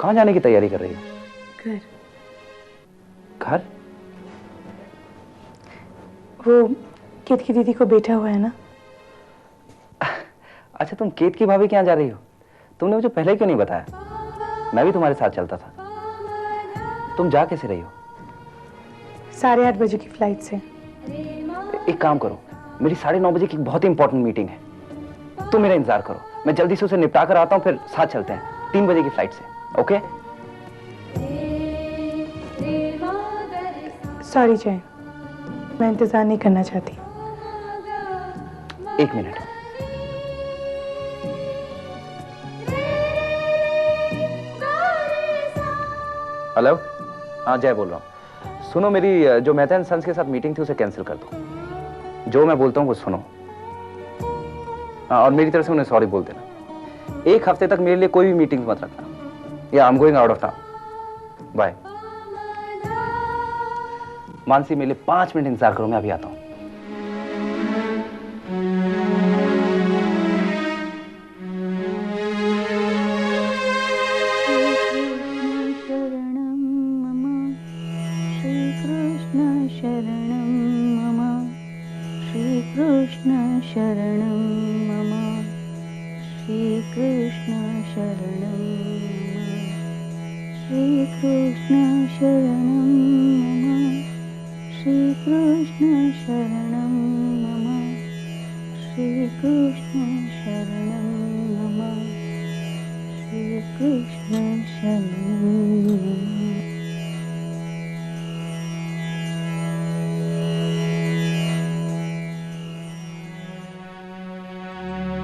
कहाँ जाने की तैयारी कर रही हो? घर। घर? वो केत की दीदी को बेटा हुआ है ना। अच्छा, तुम केत की भाभी के यहाँ जा रही हो? तुमने मुझे पहले क्यों नहीं बताया? मैं भी तुम्हारे साथ चलता था। तुम जा कैसे रही हो? 8:30 बजे की फ्लाइट से। एक काम करो, मेरी 9:30 बजे की बहुत ही इंपॉर्टेंट मीटिंग है। तुम मेरा इंतजार करो, मैं जल्दी से उसे निपटा कर आता हूँ, फिर साथ चलते हैं 3 बजे की फ्लाइट से। ओके? सॉरी जय, मैं इंतजार नहीं करना चाहती। 1 मिनट। हेलो, हाँ जय बोल रहा हूँ। सुनो, मेरी जो मेहता एंड सन्स के साथ मीटिंग थी उसे कैंसिल कर दो। जो मैं बोलता हूँ वो सुनो। हाँ, और मेरी तरफ से उन्हें सॉरी बोल देना। 1 हफ्ते तक मेरे लिए कोई भी मीटिंग मत रखना। या I am going out of town. Bye. Mansi, मेरे लिए 5 मिनट इंतजार करो, मैं अभी आता हूँ।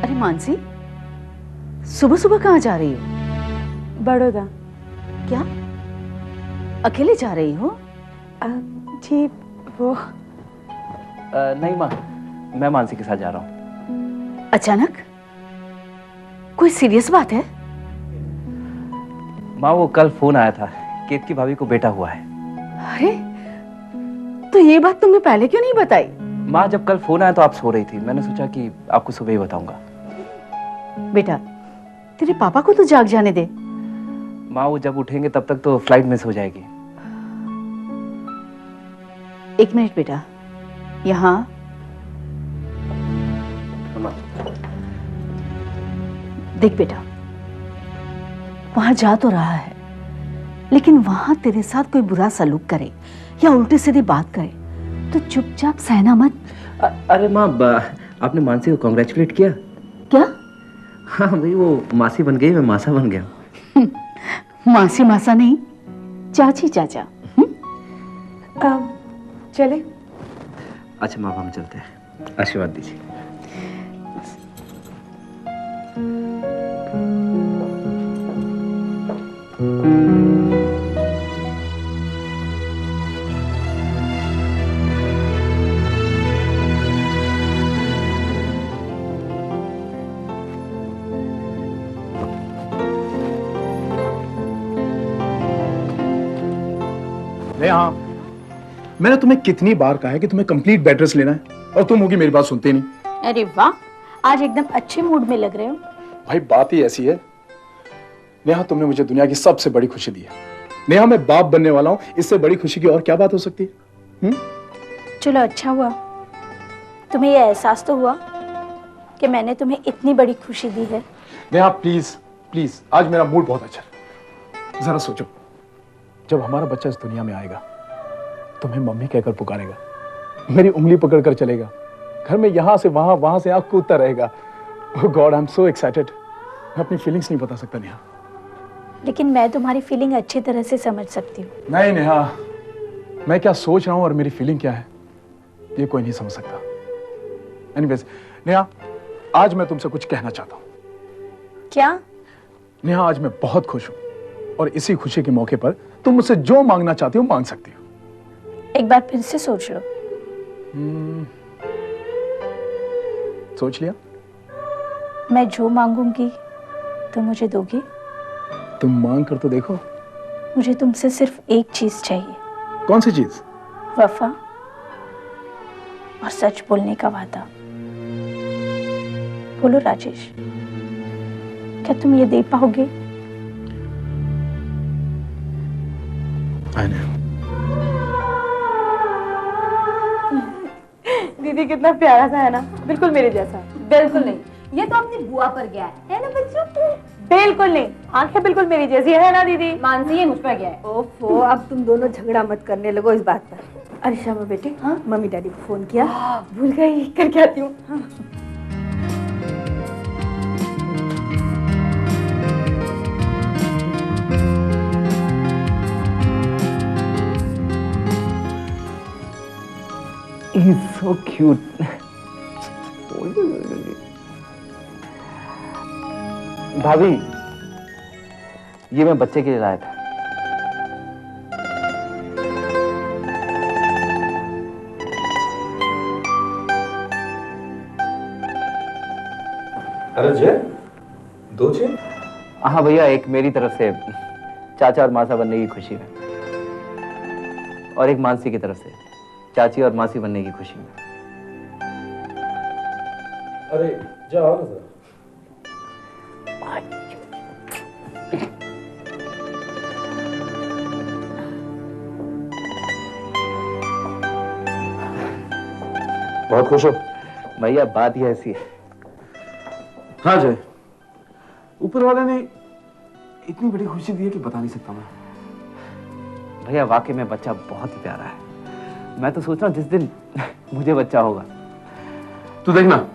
अरे मानसी, सुबह सुबह कहाँ जा रही हो? बड़ौदा। क्या अकेले जा रही हो? जी वो नहीं माँ, मैं मानसी के साथ जा रहा हूँ। अचानक? कोई सीरियस बात है? माँ, वो कल फोन आया था, केत की भाभी को बेटा हुआ है। अरे, तो ये बात तुमने पहले क्यों नहीं बताई? माँ, जब कल फोन आया तो आप सो रही थी, मैंने सोचा कि आपको सुबह ही बताऊंगा। बेटा, तेरे पापा को तो जाग जाने दे। माँ, वो जब उठेंगे तब तक तो फ्लाइट मिस हो जाएगी। 1 मिनट बेटा, यहाँ देख बेटा, वहां जा तो रहा है, लेकिन वहां तेरे साथ कोई बुरा सलूक करे या उल्टी सीधी बात करे तो चुपचाप सहना मत। अरे माँ, आपने मानसी को कांग्रेचुलेट किया? क्या? हाँ भाई, वो मासी बन गई, मैं मासा बन गया। मासी मासा नहीं, चाची चाचा। चले। अच्छा माँ, हम चलते हैं, आशीर्वाद दीजिए। हाँ, मैंने तुम्हें कितनी बार कहा है कि तुम्हें कंप्लीट बेड रेस्ट लेना है, और तुम होगी मेरी बात सुनते नहीं। अरे वाह, आज एकदम अच्छे मूड में लग रहे हो। भाई बात ही ऐसी है नेहा, तुमने मुझे दुनिया की सबसे बड़ी खुशी दी है। नेहा, मैं बाप बनने वाला हूं, इससे बड़ी खुशी की और क्या बात हो सकती है? चलो अच्छा हुआ, तुम्हें यह एहसास तो हुआ कि मैंने तुम्हें इतनी बड़ी खुशी दी है। नेहा प्लीज प्लीज, आज मेरा मूड बहुत अच्छा है। जरा सोचो, जब हमारा बच्चा इस दुनिया में आएगा, तुम्हें मम्मी कहकर पुकारेगा, मेरी उंगली पकड़कर चलेगा, घर में यहां से वहां, वहां से आंख कूदता रहेगा। Oh god, I am so excited. मैं अपनी फीलिंग्स नहीं बता सकता नेहा। लेकिन मैं तुम्हारी फीलिंग अच्छी तरह से समझ सकती हूँ। नहीं नेहा, मैं क्या सोच रहा हूं और मेरी फीलिंग क्या है, ये कोई नहीं समझ सकता। एनीवेज नेहा, आज मैं तुमसे कुछ कहना चाहता हूं। क्या? नेहा, आज मैं बहुत खुश हूं, और इसी खुशी के मौके पर तुम मुझसे जो मांगना चाहती हो मांग सकती हो। एक बार फिर से सोच लो। सोच लिया? मैं जो मांगूंगी तुम मुझे दोगी? तुम मांग कर तो देखो। मुझे तुमसे सिर्फ एक चीज चाहिए। कौन सी चीज? वफा और सच बोलने का वादा। बोलो राजेश, क्या तुम ये दे पाओगे? दीदी कितना प्यारा सा है ना, बिल्कुल मेरे जैसा। बिल्कुल नहीं, ये तो अपनी बुआ पर गया है ना बच्चों? बिल्कुल नहीं, आंखें बिल्कुल मेरी जैसी है ना दीदी। मानसी ये मुझ पर गया है। ओफो, अब तुम दोनों झगड़ा मत करने लगो इस बात पर। अरे श्यामा बेटी, हाँ मम्मी डैडी को फोन किया? भूल गई, करके आती हूँ। हाँ। He's so cute. भाभी, ये मैं बच्चे के लिए लाया था। अरे जय, दो चेन? हाँ भैया, एक मेरी तरफ से चाचा और मासा बनने की खुशी में, और एक मानसी की तरफ से चाची और मासी बनने की खुशी में। अरे जाओ ना जरा। बहुत खुश हो? भैया बात ही ऐसी है। हाँ जय, ऊपर वाले ने इतनी बड़ी खुशी दी है कि बता नहीं सकता मैं। भैया वाकई में बच्चा बहुत ही प्यारा है। मैं तो सोच रहा हूँ जिस दिन मुझे बच्चा होगा। तू देखना,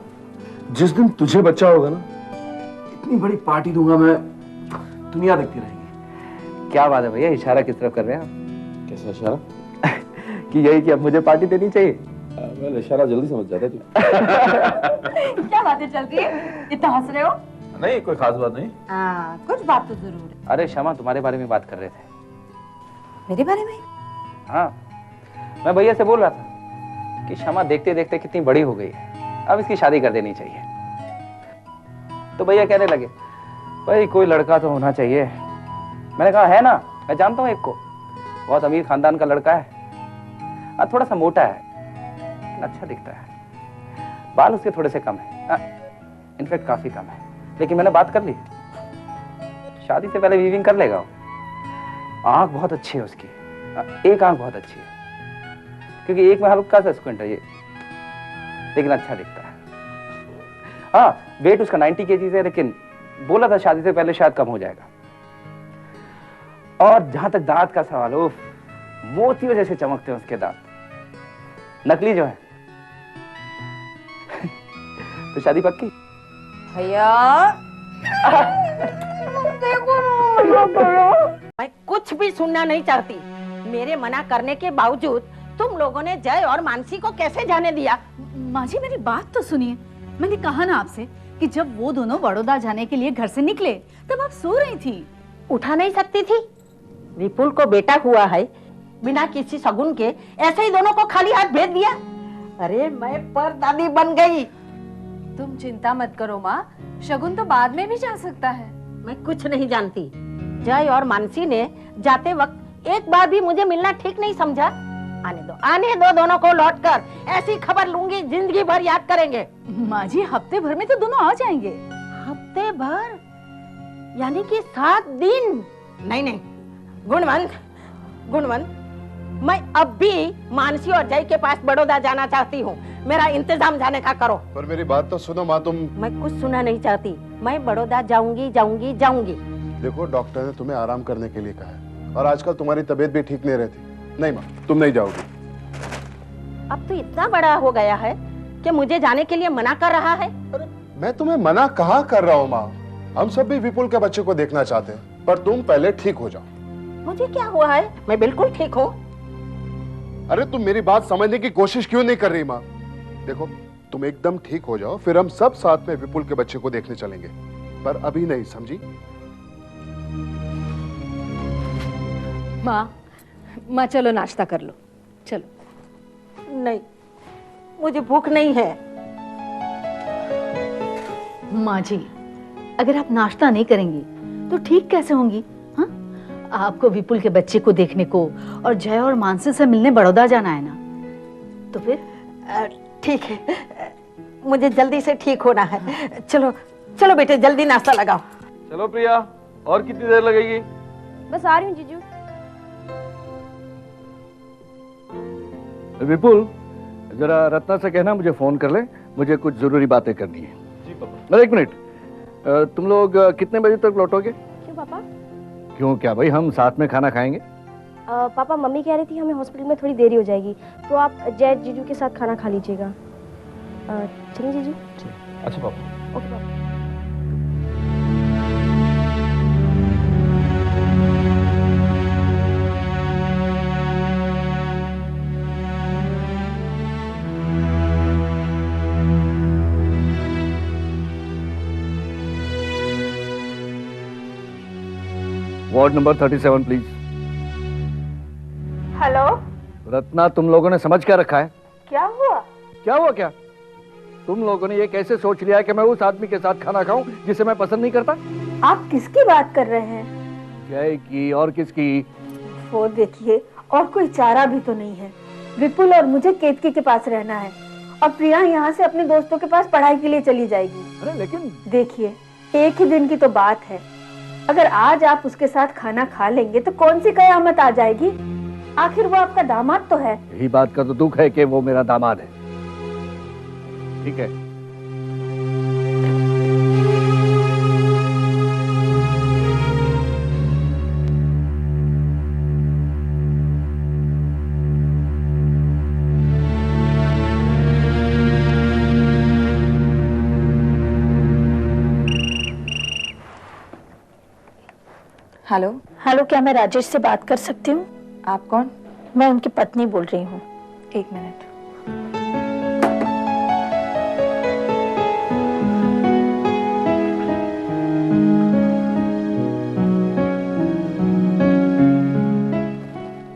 जिस दिन तुझे बच्चा होगा ना, इतनी बड़ी पार्टी दूंगा मैं, दुनिया देखती रहेगी। क्या बात है भैया, इशारा किस तरफ कर रहे हैं आप? कैसा इशारा? कि यही कि अब मुझे पार्टी देनी चाहिए। मैं इशारा जल्दी समझ जाता तू। क्या बातें चल रही है? इतना हंस रहे हो? नहीं, कोई खास बात नहीं। हाँ, कुछ बात तो जरूर है। अरे क्षमा, तुम्हारे बारे में बात कर रहे थे। मेरे बारे में? हाँ, मैं भैया से बोल रहा था कि क्षमा देखते देखते कितनी बड़ी हो गई है, अब इसकी शादी कर देनी चाहिए। तो भैया कहने लगे, भाई कोई लड़का तो होना चाहिए। मैंने कहा है ना, मैं जानता हूँ एक को, बहुत अमीर खानदान का लड़का है, थोड़ा सा मोटा है लेकिन अच्छा दिखता है, बाल उसके थोड़े से कम है, इनफैक्ट काफी कम है, लेकिन मैंने बात कर ली, शादी से पहले वीविंग कर लेगा वो। आंख बहुत अच्छी है उसकी, एक आंख बहुत अच्छी है, क्योंकि एक में हल्का सा स्क्विंट है ये, लेकिन अच्छा दिखता है। हाँ, वेट उसका 90 kg है, लेकिन बोला था शादी से पहले शायद कम हो जाएगा। और जहां तक दांत का सवाल हो, मोतियों जैसे चमकते हैं उसके दांत, नकली जो है। तो शादी पक्की? भैया मैं कुछ भी सुनना नहीं चाहती। मेरे मना करने के बावजूद तुम लोगों ने जय और मानसी को कैसे जाने दिया? माँ जी मेरी बात तो सुनिए। मैंने कहा ना आपसे कि जब वो दोनों बड़ौदा जाने के लिए घर से निकले तब आप सो रही थी। उठा नहीं सकती थी? विपुल को बेटा हुआ है, बिना किसी शगुन के ऐसे ही दोनों को खाली हाथ भेज दिया। अरे मैं परदादी बन गई। तुम चिंता मत करो माँ, शगुन तो बाद में भी जा सकता है। मैं कुछ नहीं जानती। जय और मानसी ने जाते वक्त एक बार भी मुझे मिलना ठीक नहीं समझा। आने दो दोनों को लौटकर, ऐसी खबर लूंगी जिंदगी भर याद करेंगे। माँ जी हफ्ते भर में तो दोनों आ जाएंगे। हफ्ते भर यानी कि 7 दिन? नहीं, गुणवंत, मैं अब भी मानसी और जय के पास बड़ौदा जाना चाहती हूँ। मेरा इंतजाम जाने का करो। पर मेरी बात तो सुनो माँ, तुम। मैं कुछ सुना नहीं चाहती। मैं बड़ौदा जाऊंगी। देखो, डॉक्टर ने तुम्हें आराम करने के लिए कहा है, और आजकल तुम्हारी तबीयत भी ठीक नहीं रहती। नहीं माँ, तुम नहीं जाओगी। अब तो इतना बड़ा हो गया है कि मुझे जाने के लिए मना कर रहा है। अरे मैं तुम्हें मना कहाँ कर रहा हूँ माँ, हम सब भी विपुल के बच्चे को देखना चाहते हैं, पर तुम पहले ठीक हो जाओ। मुझे क्या हुआ है? मैं बिल्कुल ठीक हूँ। अरे तुम मेरी बात समझने की कोशिश क्यों नहीं कर रही माँ? देखो, तुम एकदम ठीक हो जाओ, फिर हम सब साथ में विपुल के बच्चे को देखने चलेंगे, पर अभी नहीं, समझी? माँ चलो नाश्ता कर लो, चलो। नहीं, मुझे भूख नहीं है। माँ जी अगर आप नाश्ता नहीं करेंगी तो ठीक कैसे होंगी? हाँ, आपको विपुल के बच्चे को देखने को और जय और मानसी से मिलने बड़ौदा जाना है ना, तो फिर ठीक है, मुझे जल्दी से ठीक होना है। चलो बेटे, जल्दी नाश्ता लगाओ। चलो प्रिया, और कितनी देर लगेगी? बस आ रही हूँ जीजू। विपुल, जरा रत्ना से कहना मुझे फोन कर ले, मुझे कुछ जरूरी बातें करनी है। जी पापा। अरे एक मिनट, तुम लोग कितने बजे तक लौटोगे? क्यों पापा? क्यों क्या भाई, हम साथ में खाना खाएंगे। पापा मम्मी कह रही थी हमें हॉस्पिटल में थोड़ी देरी हो जाएगी, तो आप जय जीजू के साथ खाना खा लीजिएगा। चलिए जीजू। अच्छा पापा। ओके पापा। Ward number 37 please. Hello, Ratna, तुम लोगों ने समझ क्या रखा है? क्या हुआ? क्या हुआ क्या? तुम लोगों ने ये कैसे सोच लिया है कि मैं उस आदमी के साथ खाना खाऊं जिसे मैं पसंद नहीं करता? आप किसकी बात कर रहे हैं? जय की और किसकी? वो देखिए, और कोई चारा भी तो नहीं है। विपुल और मुझे केतकी के पास रहना है और प्रिया यहाँ से अपने दोस्तों के पास पढ़ाई के लिए चली जाएगी। अरे लेकिन देखिए, एक ही दिन की तो बात है। अगर आज आप उसके साथ खाना खा लेंगे तो कौन सी कयामत आ जाएगी? आखिर वो आपका दामाद तो है। यही बात का तो दुख है कि वो मेरा दामाद है। ठीक है, हेलो, हेलो, क्या मैं राजेश से बात कर सकती हूँ? आप कौन? मैं उनकी पत्नी बोल रही हूँ। एक मिनट।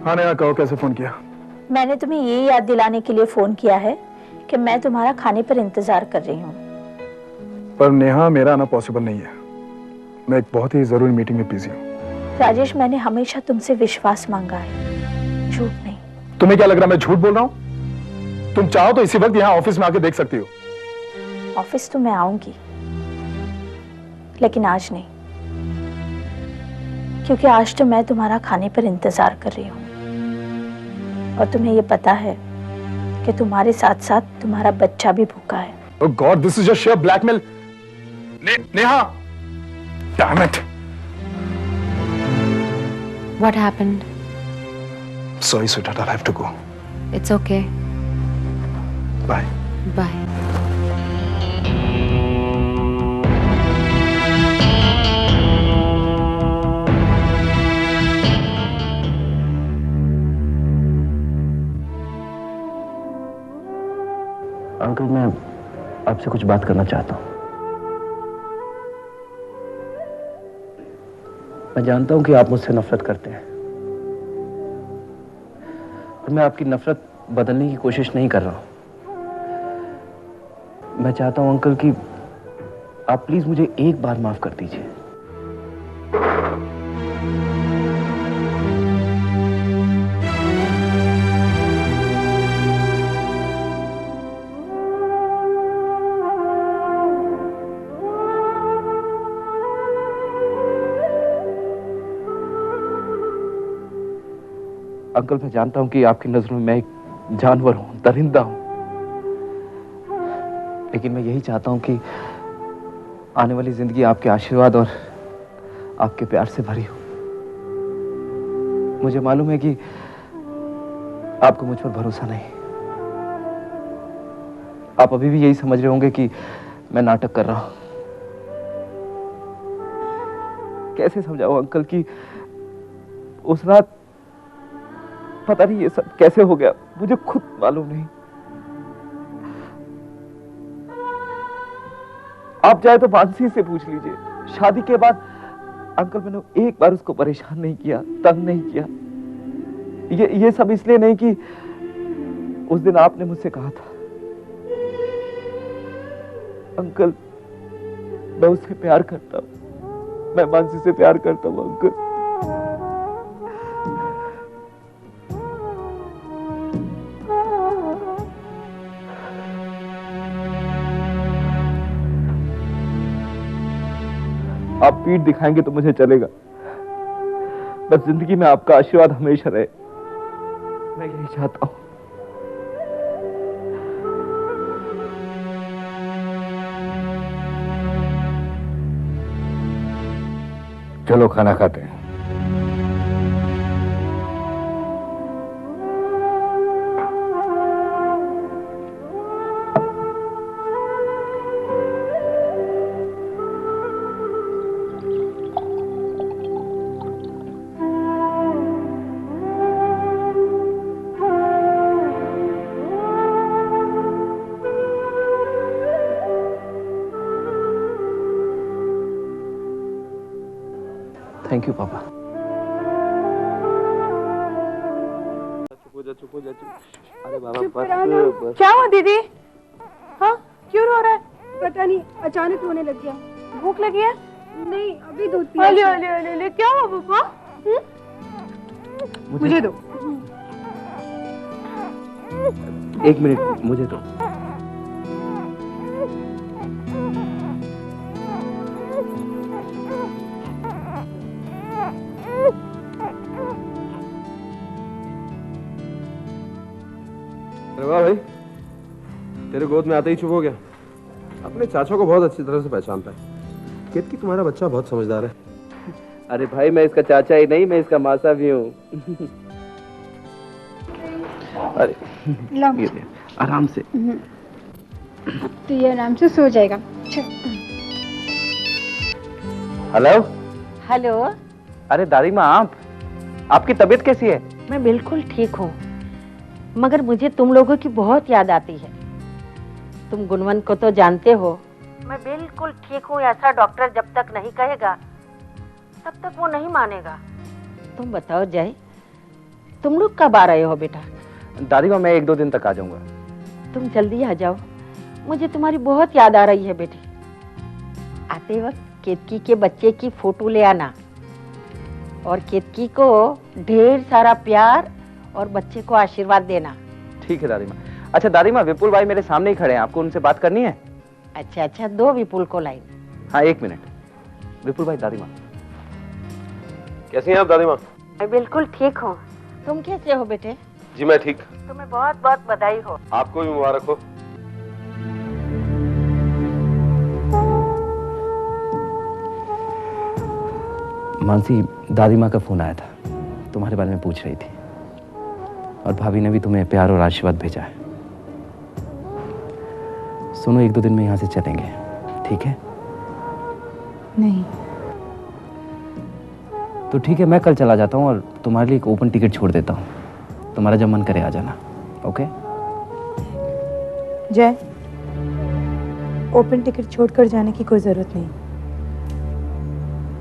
हाँ नेहा, कहो कैसे फोन किया? मैंने तुम्हें ये याद दिलाने के लिए फोन किया है कि मैं तुम्हारा खाने पर इंतजार कर रही हूँ। पर नेहा, मेरा आना पॉसिबल नहीं है। मैं एक बहुत ही जरूरी मीटिंग में बिजी हूँ। राजेश, मैंने हमेशा तुमसे विश्वास मांगा है, झूठ नहीं। तुम्हें क्या लग रहा है मैं झूठ बोल रहा हूँ? तुम चाहो तो इसी वक्त यहाँ ऑफिस में आके देख सकती हो। ऑफिस तो मैं आऊंगी, लेकिन आज नहीं, क्योंकि आज तो मैं तुम्हारा खाने पर इंतजार कर रही हूँ और तुम्हें ये पता है कि तुम्हारे साथ साथ तुम्हारा बच्चा भी भूखा है। Oh God, this is just sheer blackmail. Neha, damn it. What happened? Sorry, sweetheart, I'll have to go. It's okay. Bye. Bye. Uncle, मैं आपसे कुछ बात करना चाहता हूं। मैं जानता हूं कि आप मुझसे नफरत करते हैं और मैं आपकी नफरत बदलने की कोशिश नहीं कर रहा हूं। मैं चाहता हूं अंकल कि आप प्लीज मुझे एक बार माफ कर दीजिए। अंकल, मैं जानता हूं कि आपकी नजरों में मैं एक जानवर हूं, दरिंदा हूं, लेकिन मैं यही चाहता हूं कि आने वाली जिंदगी आपके आशीर्वाद और आपके प्यार से भरी हो। मुझे मालूम है कि आपको मुझ पर भरोसा नहीं। आप अभी भी यही समझ रहे होंगे कि मैं नाटक कर रहा हूं। कैसे समझाऊं अंकल कि उस रात पता नहीं ये सब कैसे हो गया, मुझे खुद मालूम नहीं। आप चाहे तो मानसी से पूछ लीजिए। शादी के बाद अंकल मैंने एक बार उसको परेशान नहीं किया, तंग नहीं किया। ये सब इसलिए नहीं कि उस दिन आपने मुझसे कहा था, अंकल मैं उससे प्यार करता हूं, मैं मानसी से प्यार करता हूं अंकल। आप पीठ दिखाएंगे तो मुझे चलेगा, बस जिंदगी में आपका आशीर्वाद हमेशा रहे, मैं यही चाहता हूं। चलो खाना खाते हैं। थैंक यू पापा। क्या हुआ दीदी? हाँ, क्यों रो रहा है? पता नहीं, अचानक रोने लग गया। भूख लगी है? नहीं, अभी दूध पिया। अले अले अले अले, क्या हुआ पापा? मुझे दो। एक मिनट मुझे दो। अरे वाह भाई, तेरे गोद में आते ही चुप हो गया। अपने चाचा को बहुत अच्छी तरह से पहचानता है। केतकी तुम्हारा बच्चा बहुत समझदार है। अरे भाई, मैं इसका चाचा ही नहीं, मैं इसका मासा भी हूँ। अरे ये ले, आराम से। तो ये आराम से सो जाएगा। हेलो। हेलो। अरे दादी माँ, आपकी तबीयत कैसी है? मैं बिल्कुल ठीक हूँ, मगर मुझे तुम लोगों की बहुत याद आती है। तुम गुणवंत को तो जानते हो। मैं बिल्कुल ठीक हूँ ऐसा डॉक्टर जब तक नहीं कहेगा तब तक वो नहीं मानेगा। तुम बताओ जय, तुम लोग कब आ रहे हो बेटा? दादी माँ, मैं 1-2 दिन तक आ जाऊंगा। तुम जल्दी आ जाओ, मुझे तुम्हारी बहुत याद आ रही है बेटी। आते वक्त केतकी के बच्चे की फोटो ले आना और केतकी को ढेर सारा प्यार और बच्चे को आशीर्वाद देना। ठीक है दादी माँ। अच्छा दादी माँ, विपुल भाई मेरे सामने ही खड़े हैं, आपको उनसे बात करनी है? अच्छा अच्छा, दो विपुल को लाइन। हाँ 1 मिनट। विपुल भाई, दादी माँ। कैसी हैं आप दादी माँ? मैं बिल्कुल ठीक हूँ, तुम कैसे हो बेटे? जी मैं ठीक। तुम्हें बहुत बहुत बधाई हो। आपको भी मुबारक हो। मानसी, दादी माँ का फोन आया था, तुम्हारे बारे में पूछ रही थी, और भाभी ने भी तुम्हें प्यार और आशीर्वाद भेजा है। सुनो, 1-2 दिन में यहाँ से चलेंगे, ठीक है? नहीं। तो ठीक है, मैं कल चला जाता हूँ और तुम्हारे लिए एक ओपन टिकट छोड़ देता हूँ। तुम्हारा जब मन करे आ जाना, ओके? जय, ओपन टिकट छोड़कर जाने की कोई जरूरत नहीं।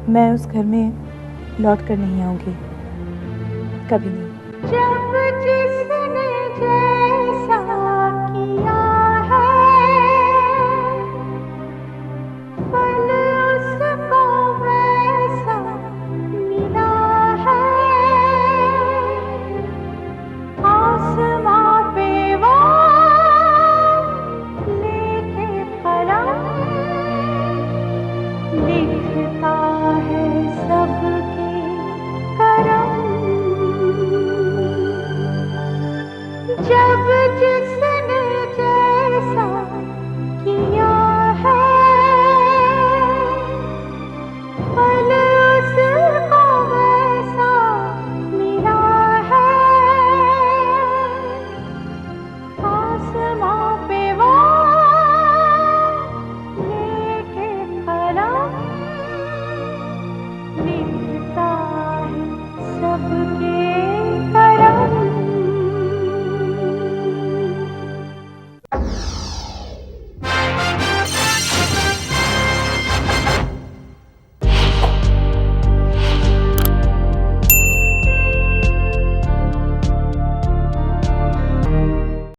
मैं उस घर में लौट कर नहीं आऊंगी, कभी नहीं। जब जिसने जैसा किया है, फल उसको वैसा मिला है। आसमां पे वो लेके कलम लिखता है सबके करम। जब